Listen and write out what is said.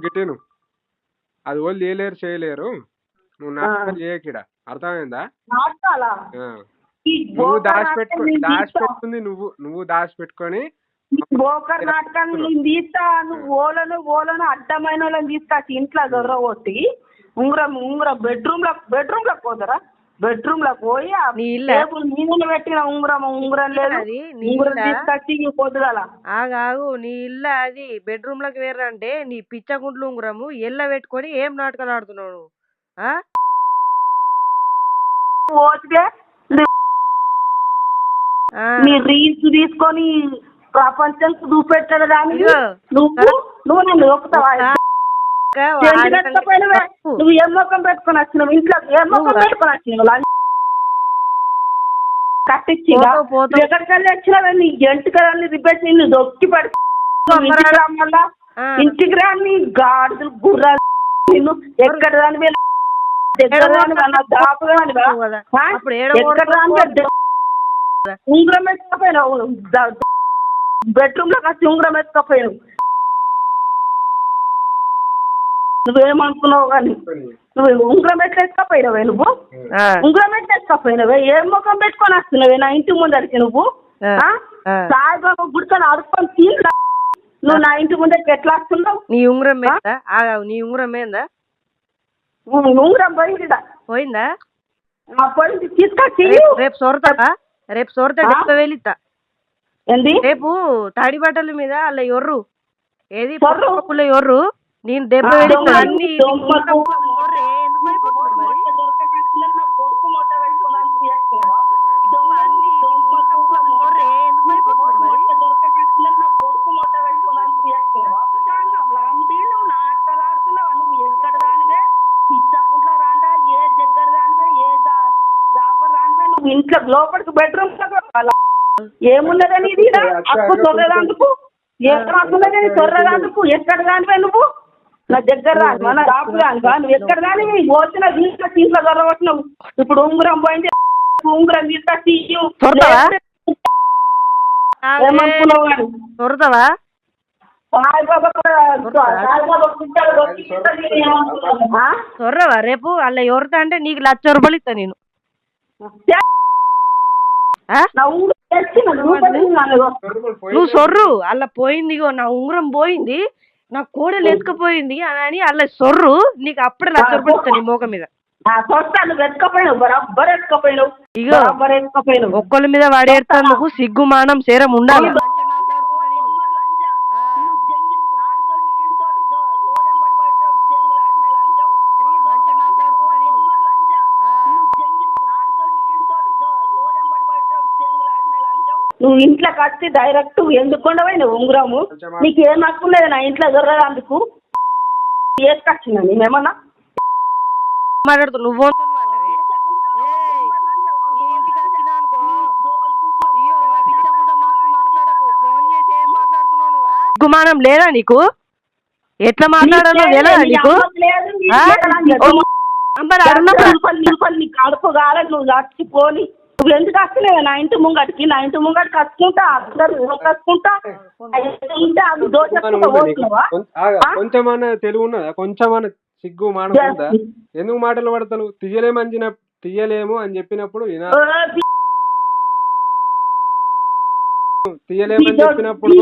గిటేను అది వాళ్ళు చేయలేరు నువ్వు నాటకాలు చేయకిడ అర్థమైందా? నువ్వు దాచిపెట్టుకుంది నువ్వు దాచిపెట్టుకొని బోకర్ నాటకాన్ని నేను తీస్తా. నువ్వు ఓలను అడ్డమైన వాళ్ళని తీసుకొచ్చి ఇంట్లో దొరగొట్టి ఉంగరం బెడ్రూమ్ లోకి పోతారా? బెడ్రూమ్ లోకి పోయి మీద పెట్టిన ఉంగరం లేదు ఉంగరం తీసుకొచ్చి పొద్దుగల ఆగాగు. నీ ఇల్లు అది బెడ్రూమ్ లోకి వేరంటే నీ పిచ్చగుంట్లు ఉంగరము ఎల్ల పెట్టుకొని ఏం నాటకాలు ఆడుతున్నావు? పోతే నీ రీల్స్ తీసుకొని ప్రపంచం చూపెట్టాడు దానికి నువ్వు నన్ను ఒప్పుతావా? నువ్వు ఏం ముఖం పెట్టుకొని వచ్చినావు? ఇంట్లో ఏం ముఖం పెట్టుకొని వచ్చినావు? కట్టించి ఎక్కడికి వెళ్ళి వచ్చినావే? నీ జంటికల్ని రిపేట్ నిన్ను దొక్కి పడి ఇంటికి రా నీ గాడులు గుర్రాలు నిన్ను ఎక్కడ దాని దగ్గర దాపు ఎక్కడ దాని ఉంగరం ఎత్తుకపోయినావు బెడ్రూమ్ లో వచ్చి ఉంగరం ఎత్తుకపోయినావు. నువ్వేమనుకున్నావు కానీ నువ్వు ఉంగరం ఎట్లా ఎత్తుకపోయినావే? నువ్వు ఉంగరం ఎట్లా ఎత్తుకపోయినావే? ఏం ముఖం పెట్టుకొని వస్తున్నావే నా ఇంటి ముందరికి? నువ్వు సాయిబాబా గుడికొని అడుక్కొని తీరా నువ్వు నా ఇంటి ముందరికి ఎట్లా వస్తున్నావు? నీ ఉంగరం నీ ఉంగరం ఏందా? ఉంగరం పోయిందా? పోయిందా? పోయింది తీసుకొచ్చి రేపు సొరత డెబ్బ వెళ్ళిస్తా. ఏంది రేపు తాడి బట్టల మీద అలా ఎర్రు ఏది ఎర్రు నేను దెబ్బ వెళ్తా అన్ని ఇంట్లో లోపలికి బెడ్రూమ్ ఏమున్నదని అప్పు తొర్రదాందుకు ఏమున్నదని తొర్రదాందుకు ఎక్కడ దానివే నువ్వు? నా దగ్గర మన రాపు దానివా? నువ్వు ఎక్కడ దాని వచ్చిన ఇంట్లో దొరకొచ్చినావు. ఇప్పుడు ఉంగరం పోయింది ఉంగరం తీసుకొచ్చి ఏమనుకున్నావు కానీ తొరతావా? సొర్రవా రేపు అలా ఎవరితో అంటే నీకు 1,00,000 రూపాయలు ఇస్తా నేను. నువ్వు సొర్రు అలా పోయింది నా ఉంగరం పోయింది నా కోడలు ఎత్తుకపోయింది అని అలా సొర్రు నీకు అప్పుడే 1,00,000 రూపాయలు ఇస్తా నీ మోక మీద. ఇగో ఒక్కళ్ళ మీద వాడేస్తాను సిగ్గు మానం సేరం ఉండాలి. నువ్వు ఇంట్లోకి వచ్చి డైరెక్ట్ ఎందుకు ఉండవు ఉంగరము? నీకు ఏం హక్కు లేదు నా ఇంట్లో దొరకదందుకు. వేసుకొచ్చిందా నేనేమన్నా మాట్లాడుతూ నువ్వు గుమానం లేదా నీకు? ఎట్లా మాట్లాడాలో లేదా నీకు? కడుపు కాల నువ్వు చచ్చిపోని నువ్వు ఎందుకు వస్తలేవు నా ఇంటి ముంగటికి? నా ఇంటి ముంగటికి కట్టుకుంటా అందరు కట్టుకుంటా కొంచెమన్నా తెలుగు ఉన్నదా? కొంచెమన్నా సిగ్గు మానం ఉందా? ఎందుకు మాటలు పడతాను? తీయలేము అని చెప్పినప్పుడు తీయలేమని చెప్పినప్పుడు